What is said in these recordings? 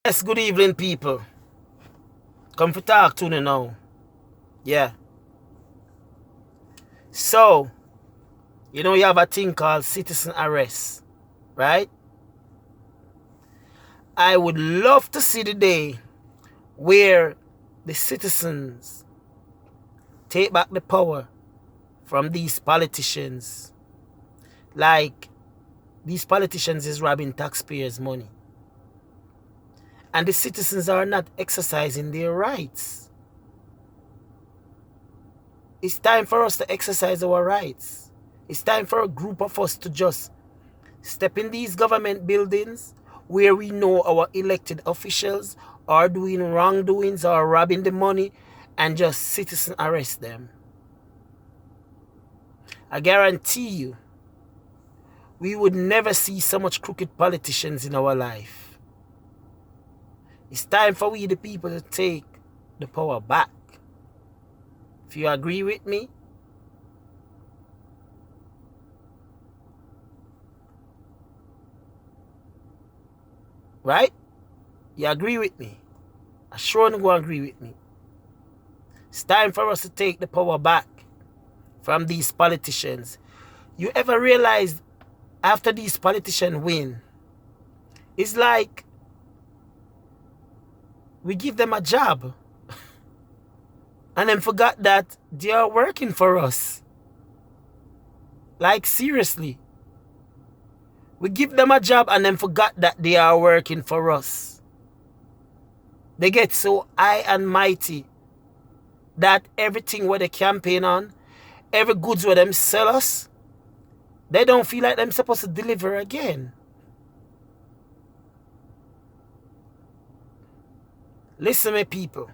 Yes, good evening, people. Come for talk to me now. Yeah. So, you have a thing called citizen arrest, right? I would love to see the day where the citizens take back the power from these politicians. Like, these politicians is robbing taxpayers' money. And the citizens are not exercising their rights. It's time for us to exercise our rights. It's time for a group of us to just step in these government buildings where we know our elected officials are doing wrongdoings or robbing the money and just citizen arrest them. I guarantee you, we would never see so much crooked politicians in our life. It's time for we the people to take the power back. If you agree with me, right? You agree with me? I sure you go agree with me. It's time for us to take the power back from these politicians. You ever realize after these politicians win, it's like we give them a job and then forgot that they are working for us. Like, seriously. We give them a job and then forgot that they are working for us. They get so high and mighty that everything where they campaign on, every goods where them sell us, they don't feel like them supposed to deliver again. Listen me, people.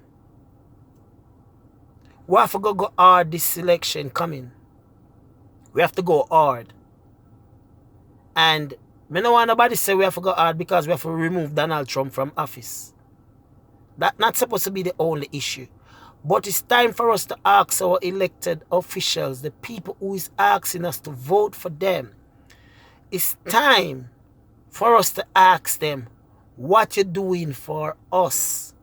We have to go hard this election coming. We have to go hard. And I don't want nobody say we have to go hard because we have to remove Donald Trump from office. That's not supposed to be the only issue. But it's time for us to ask our elected officials, the people who is asking us to vote for them. It's time for us to ask them, what you're doing for us.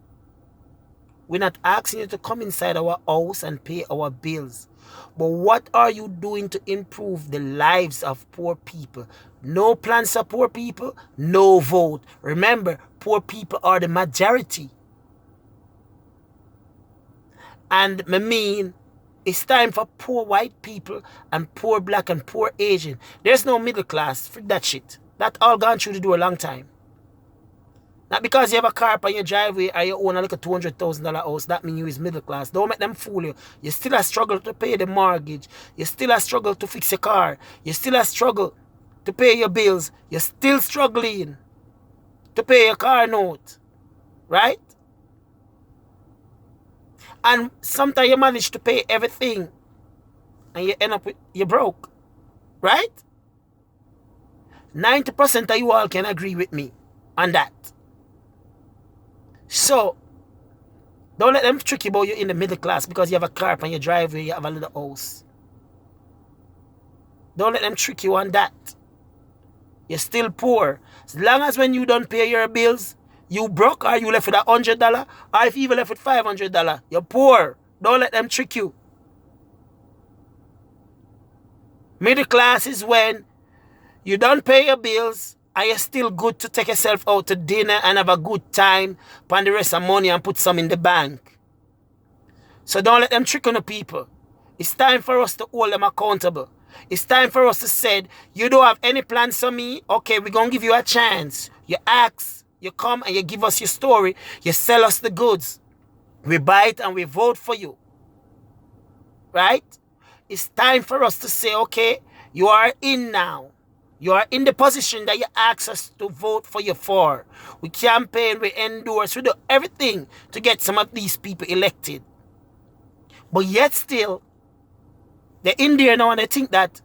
We're not asking you to come inside our house and pay our bills. But what are you doing to improve the lives of poor people? No plans for poor people, no vote. Remember, poor people are the majority. And I mean, it's time for poor white people and poor black and poor Asian. There's no middle class. Forget that shit. That all gone through the door a long time. Not because you have a car up on your driveway or you own a little $200,000 house, that means you is middle class. Don't make them fool you. You still a struggle to pay the mortgage. You still a struggle to fix your car. You still a struggle to pay your bills. You're still struggling to pay your car note. Right? And sometimes you manage to pay everything and you end up with, you're broke. Right? 90% of you all can agree with me on that. So, don't let them trick you about you in the middle class because you have a car on your driveway, you have a little house. Don't let them trick you on that. You're still poor. As long as when you don't pay your bills, you broke or you left with $100, or if you even left with $500, you're poor. Don't let them trick you. Middle class is when you don't pay your bills, and you're still good to take yourself out to dinner and have a good time, put the rest of money and put some in the bank. So don't let them trick on the people. It's time for us to hold them accountable. It's time for us to say, you don't have any plans for me? Okay, we're going to give you a chance. You ask, you come and you give us your story. You sell us the goods. We buy it and we vote for you. Right? It's time for us to say, okay, you are in now. You are in the position that you ask us to vote for you for. We campaign, we endorse, we do everything to get some of these people elected. But yet still, they're in there now and they think that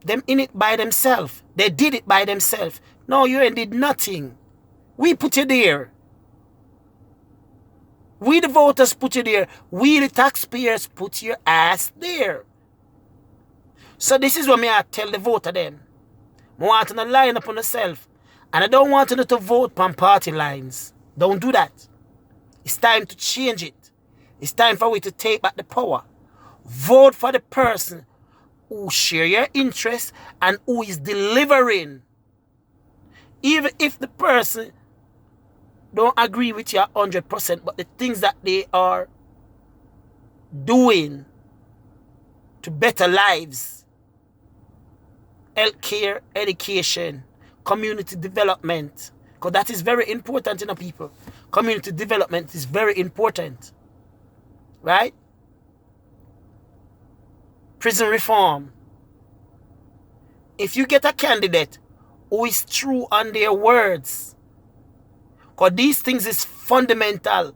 them in it by themselves. They did it by themselves. No, you ain't did nothing. We put you there. We the voters put you there. We the taxpayers put your ass there. So this is what I tell the voter them. I want to line up on yourself And I don't want you to vote on party lines. Don't do that. It's time to change it. It's time for we to take back the power. Vote for the person who share your interests and who is delivering. Even if the person don't agree with you 100%, but the things that they are doing to better lives, healthcare, education, community development, because that is very important in our people. Community development is very important, right? Prison reform. If you get a candidate who is true on their words, because these things is fundamental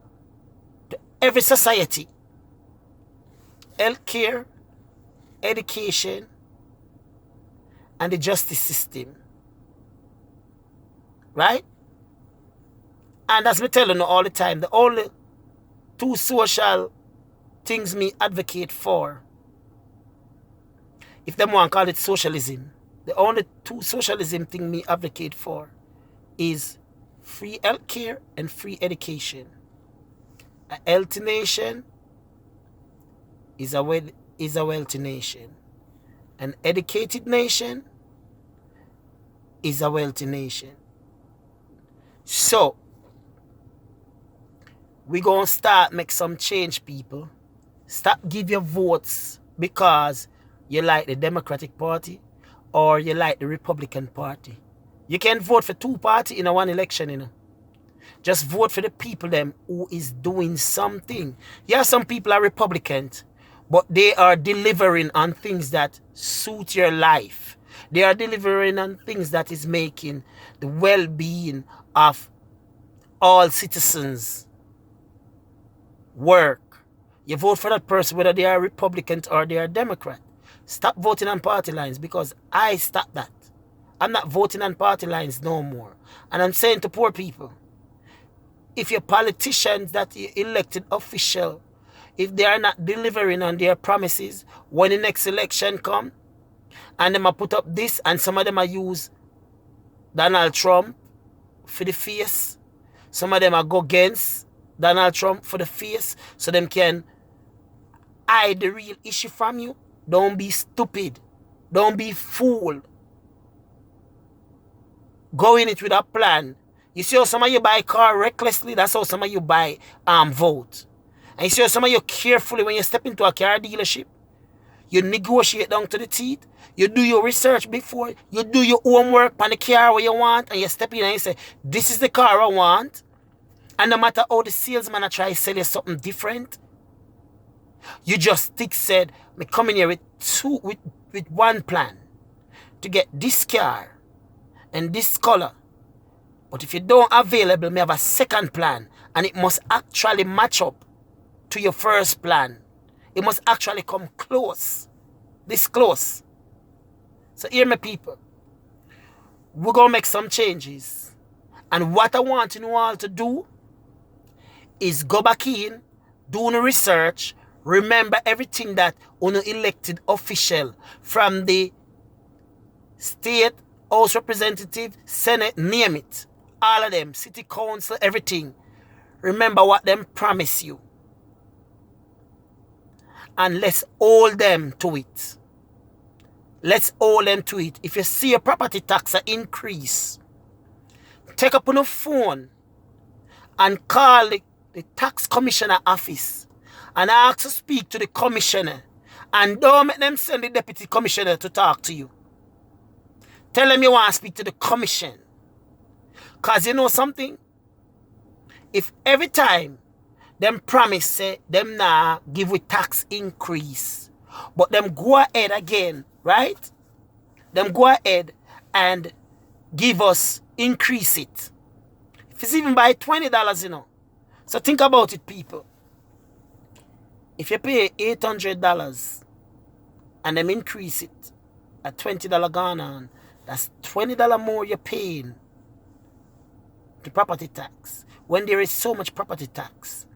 to every society. Healthcare, education, and the justice system. Right? And as me telling you all the time, the only two social things me advocate for, if them want to call it socialism, the only two socialism thing me advocate for is free healthcare and free education. A healthy nation is a wealthy nation. An educated nation is a wealthy nation. So, we're going to start make some change, people. Stop give your votes because you like the Democratic Party or you like the Republican Party. You can vote for two parties in a one election, you know. Just vote for the people them who is doing something. Yeah, some people are Republicans, but they are delivering on things that suit your life. They are delivering on things that is making the well-being of all citizens work. You vote for that person whether they are Republican or they are Democrat. Stop voting on party lines because I stopped that. I'm not voting on party lines no more. And I'm saying to poor people, if your politicians that you elected official, if they are not delivering on their promises, when the next election come, and them a put up this, and some of them a use Donald Trump for the face, some of them a go against Donald Trump for the face, so them can hide the real issue from you. Don't be stupid. Don't be fool. Go in it with a plan. You see how some of you buy car recklessly? That's how some of you buy vote. And you see how some of you carefully when you step into a car dealership, you negotiate down to the teeth. You do your research before. You do your homework on the car where you want. And you step in and you say, this is the car I want. And no matter how the salesman try to sell you something different, you just said, me come in here with one plan to get this car and this color. But if you don't available, me have a second plan, and it must actually match up to your first plan. It must actually come close. This close. So hear me, people. We're going to make some changes. And what I want you all to do is go back in, do the research, remember everything that on elected official from the state, House Representative, Senate, name it. All of them, City Council, everything. Remember what them promise you. And let's hold them to it. Let's hold them to it. If you see your property tax increase, take up on the phone and call the tax commissioner office and ask to speak to the commissioner. And don't make them send the deputy commissioner to talk to you. Tell them you want to speak to the commission. Because you know something? If every time them promise say them now give with tax increase, but them go ahead again, right? Them go ahead and give us, increase it. If it's even by $20, you know. So think about it, people. If you pay $800 and them increase it at $20 gone on, that's $20 more you're paying to property tax when there is so much property tax.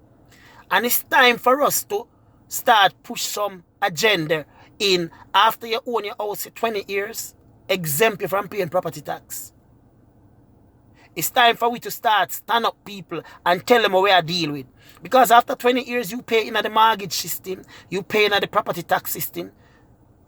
And it's time for us to start push some agenda in after you own your house for 20 years, exempt you from paying property tax. It's time for we to start stand up people and tell them what we are deal with. Because after 20 years, you pay in the mortgage system, you pay in the property tax system.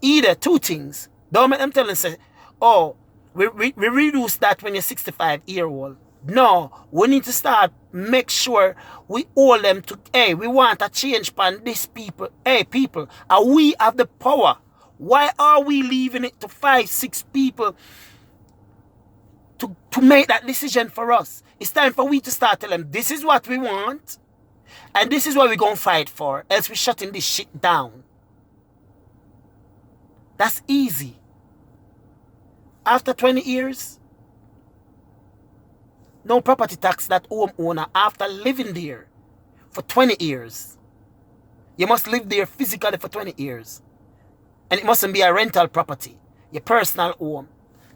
Either two things. Don't make them tell them, say, oh, we reduce that when you're 65-year-old. No, we need to start make sure we hold them to, hey, we want a change upon these people. Hey, people, and we have the power. Why are we leaving it to 5, 6 people to make that decision for us? It's time for we to start telling them, this is what we want, and this is what we're going to fight for, else we're shutting this shit down. That's easy. After 20 years, no property tax that homeowner after living there for 20 years. You must live there physically for 20 years. And it mustn't be a rental property, your personal home,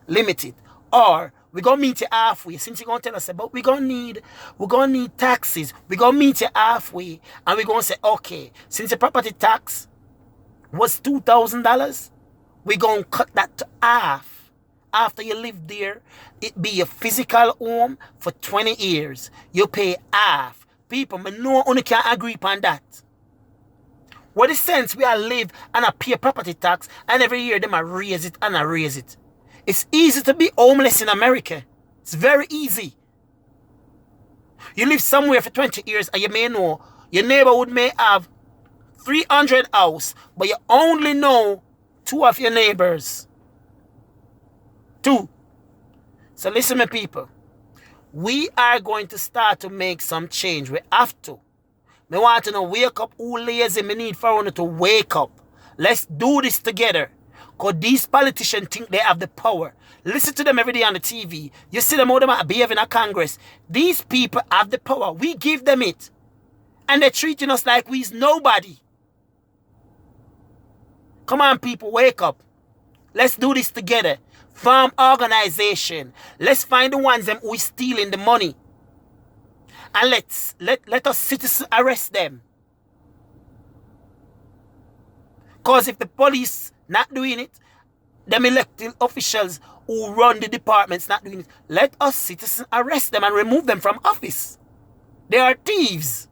limited. Or we're going to meet you halfway. Since you're going to tell us about we're going to need taxes, we're going to meet you halfway. And we're going to say, okay, since the property tax was $2,000, we're going to cut that to half. After you live there, it be a physical home for 20 years. You pay half. People, but no one can agree upon that. What is sense we are live and I pay property tax and every year them I raise it and I raise it. It's easy to be homeless in America. It's very easy. You live somewhere for 20 years and you may know your neighborhood may have 300 houses, but you only know 2 of your neighbors. 2. So listen, my people. We are going to start to make some change. We have to. Me want to know, wake up who lazy. Me need for one to wake up. Let's do this together. Because these politicians think they have the power. Listen to them every day on the TV. You see them how they behave in a Congress. These people have the power. We give them it. And they're treating us like we's nobody. Come on, people, wake up. Let's do this together. Farm organization. Let's find the ones them who is stealing the money. And let us citizens arrest them. Because if the police not doing it, them elected officials who run the departments not doing it, let us citizens arrest them and remove them from office. They are thieves.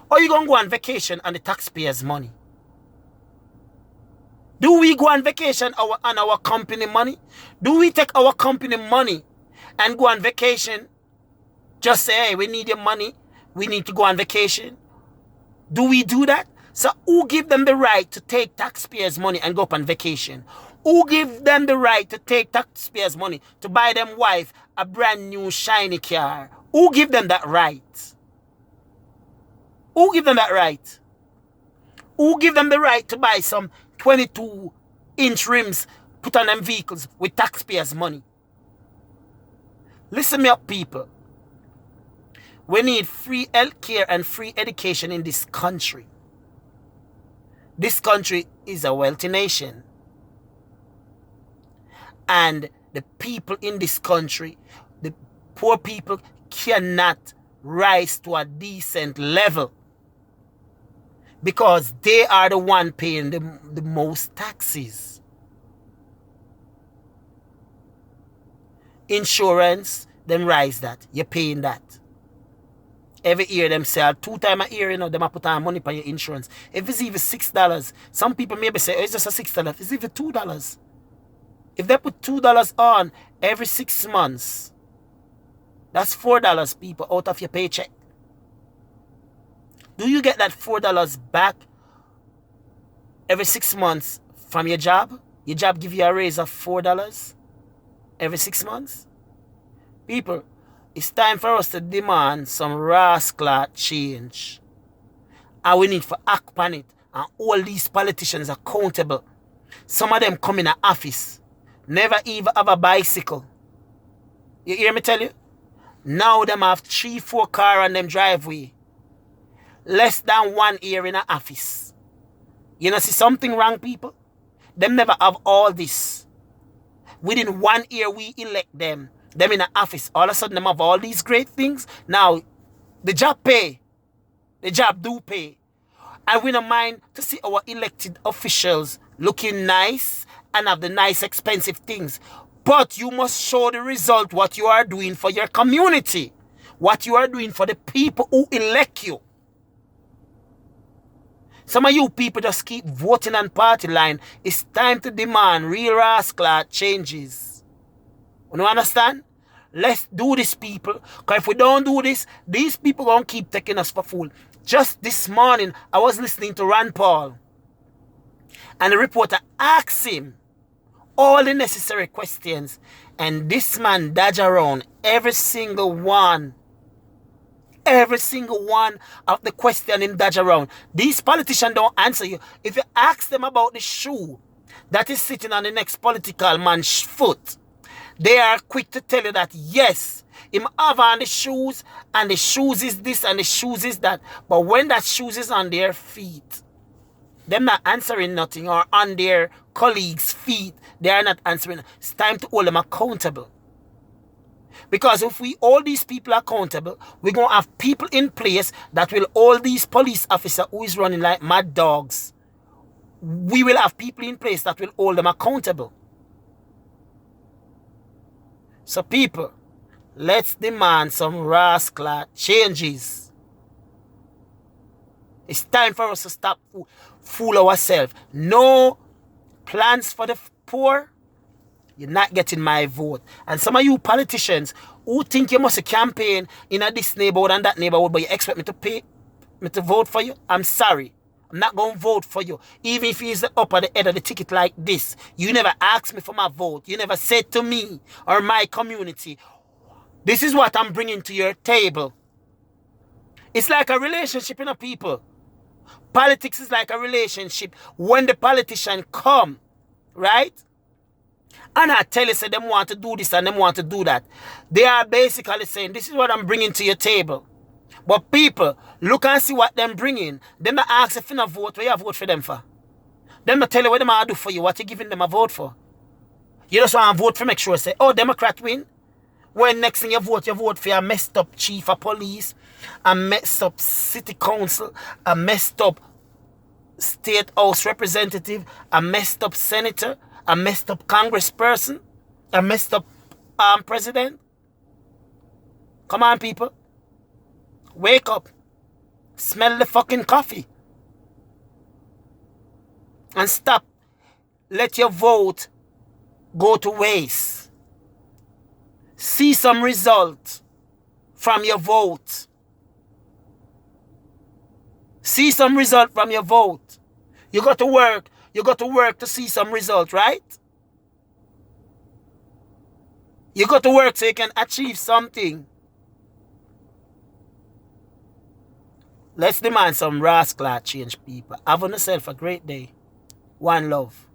Or you gonna go on vacation on the taxpayers' money? Do we go on vacation on our company money? Do we take our company money and go on vacation? Just say, hey, we need your money. We need to go on vacation. Do we do that? So who give them the right to take taxpayers' money and go up on vacation? Who give them the right to take taxpayers' money to buy them wife a brand new shiny car? Who give them that right? Who give them that right? Who give them the right to buy some 22-inch rims put on them vehicles with taxpayers' money? Listen me up, people. We need free healthcare and free education in this country. This country is a wealthy nation. And the people in this country, the poor people, cannot rise to a decent level. Because they are the one paying the most taxes. Insurance, them rise that. You're paying that. Every year them sell 2 times a year, you know, them put on money for your insurance. If it's even $6, some people maybe say, oh, it's just a $6. It's even $2. If they put $2 on every 6 months, that's $4, people, out of your paycheck. Do you get that $4 back every 6 months from your job? Your job give you a raise of $4 every 6 months? People, it's time for us to demand some rascal change. And we need to act upon it. And all these politicians are accountable. Some of them come in an office, never even have a bicycle. You hear me tell you? Now them have 3-4 cars on them driveway. Less than 1 year in an office. You know, see something wrong, people? Them never have all this. Within 1 year, we elect them. Them in an office. All of a sudden, them have all these great things. Now, the job pay. The job do pay. And we don't mind to see our elected officials looking nice and have the nice, expensive things. But you must show the result, what you are doing for your community, what you are doing for the people who elect you. Some of you people just keep voting on party line. It's time to demand real rascal changes. You know, understand? Let's do this, people. Because if we don't do this, these people going to keep taking us for fool. Just this morning, I was listening to Rand Paul. And the reporter asked him all the necessary questions. And this man dodged around every single one. Every single one of the question him dodge around. These politicians don't answer you. If you ask them about the shoe that is sitting on the next political man's foot, they are quick to tell you that yes, him have on the shoes, and the shoes is this and the shoes is that. But when that shoes is on their feet, them not answering nothing, or on their colleagues' feet, they are not answering. It's time to hold them accountable. Because if we hold these people accountable, we're going to have people in place that will hold these police officers who is running like mad dogs. We will have people in place that will hold them accountable. So people, let's demand some rascal changes. It's time for us to stop fool ourselves. No plans for the poor. You're not getting my vote. And some of you politicians who think you must campaign in this neighborhood and that neighborhood, but you expect me to vote for you, I'm sorry. I'm not going to vote for you. Even if he's up at the head of the ticket like this. You never asked me for my vote. You never said to me or my community, this is what I'm bringing to your table. It's like a relationship, you know, people. Politics is like a relationship. When the politician come, right? And I tell you, say them want to do this and them want to do that. They are basically saying, this is what I'm bringing to your table. But people, look and see what them bringing. Them not ask if you not vote, what you vote for them for. Them not tell you what them are do for you, what you giving them a vote for. You just want to vote for make sure, say, oh, Democrat win. When next thing you vote for a messed up chief of police, a messed up city council, a messed up state house representative, a messed up senator, a messed up congressperson, a messed up president. Come on, people. Wake up. Smell the fucking coffee. And stop. Let your vote go to waste. See some result from your vote. See some result from your vote. You got to work. You got to work to see some result, right? You got to work so you can achieve something. Let's demand some rascal change, people. Have on yourself a great day. One love.